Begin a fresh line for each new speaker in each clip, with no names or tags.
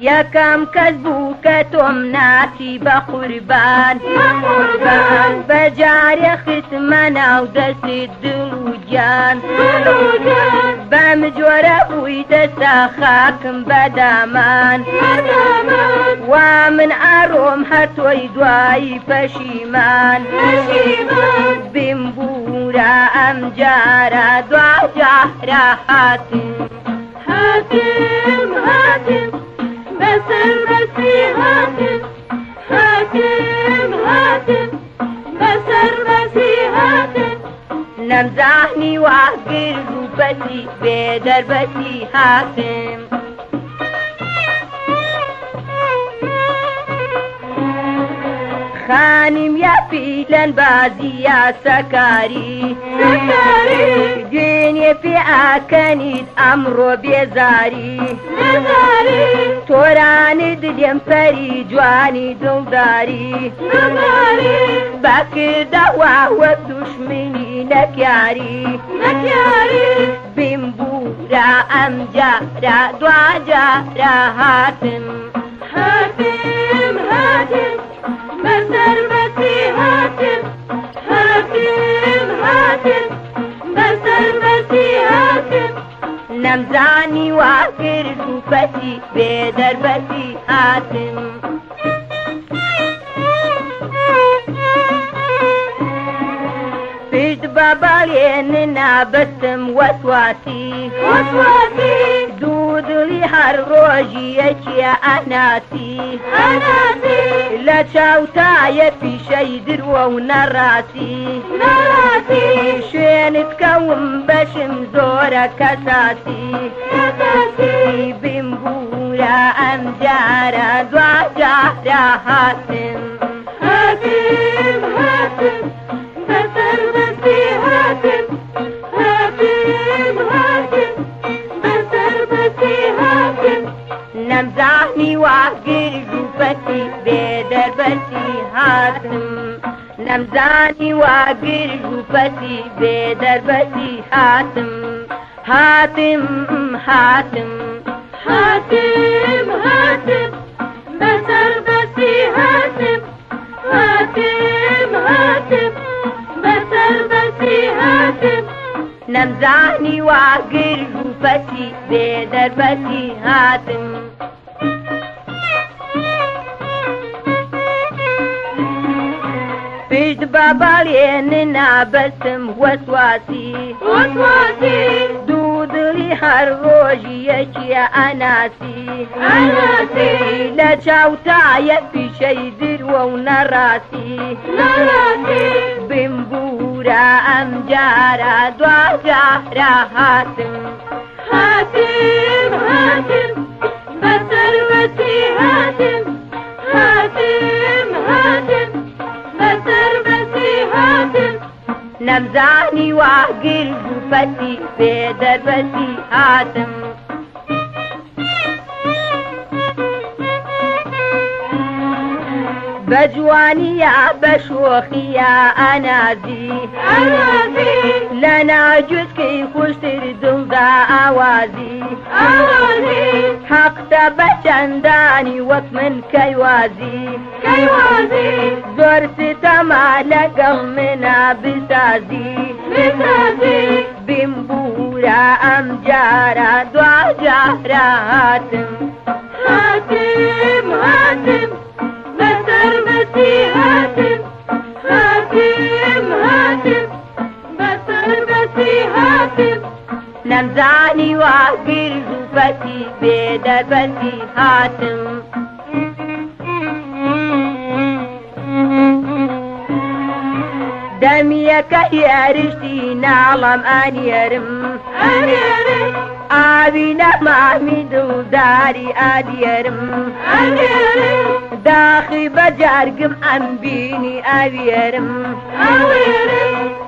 یەکەم کەس بوو کە تۆم ناچی بە قوربان بەجارێ خستمە ناو دەستت دڵ و گیان بەم جۆرە بووی دەستە خاکم بەدامان وا من ئاڕۆم هەر تۆی دوایی پەشیمان بمبورە ئەم جارە دوا جارە هاتم
بسر بسی هاتم بسر بسی هاتم
نەمزانی واگر و بەسی بێدەربەسی هاتم خانیم یاپی لەن بازی یاسەکاری دوێنێ پێ ئاکەنیت ئەمڕۆ بێزاری تۆرانی دلێم پەری جوانی دڵداری بەکردەوە وەک دوشمنی نەکیاری بمبورە ئەم جارە دوا جارە هاتم
بسر بسی هاتم بسر بسی هاتم
نەمزانی واگر و بەسی بێدەربەسی هاتم پشت بە بەڵێنە نابەستم وەسواسی دوو دڵی هەر ڕۆژی یەکێ ئەناسی لە چاوتایە پیشەی دروە و نەڕاستی شوێنت کەوم بەشم زۆرە کەساسی بمبورە ئەم جارە دوا جارە هاتم
بسر بسی هاتم بسر بسی هاتم
نەمزانی واگر و بەسی بێدەربەسی هاتم نەمزانی واگر و بەسی بێدەربەسی هاتم هاتم
بسر بسی هاتم بسر بسی هاتم
نەمزانی واگر و بەسی بێدەربەسی هاتم پشت بە بەڵێنە نابەستم وەسواسی دوو دڵی هەر ڕۆژی یەکێ ئەناسی لە چاوتایە پیشەی دروە و نەڕاستی بمبورە ئەم جارە دوا جارە هاتم
بسر بسی هاتم بسر بسی هاتم
نەمزانی واگر و بەسی بێدەربەسی هاتم بە جوانیە بە شۆخیە ئەنازی لە ناجووتکەی خوشتر دڵدا ئاوازی حەقتە بە چەندانی وەک من کەیوازی زۆر ستەما لەگەڵ منە بسازی بمبورە ئەم جارە دوا جارە هاتم
بسر بسی هاتم بسر بسی هاتم
نەمزانی واگر و بەسی بێدەربەسی هاتم دەمیەکە هێرشتی ناڵم ئەنێرم ئاوی نەمامی دڵداری ئەدێرم داخی بەجارگم ئەم بینی ئەوێرم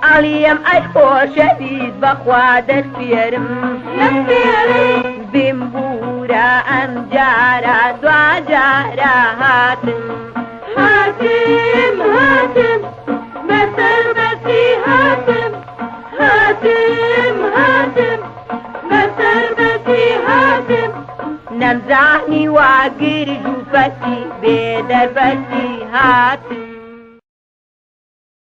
ئەڵیم ئەی خۆشەویست بەخوا دەستپێرم بمبورە ئەم جارە دوا جارە هاتم
بسر بسی هاتم بسر بسی هاتم
نمزعني وعقر جوفتي بدربتي هاتم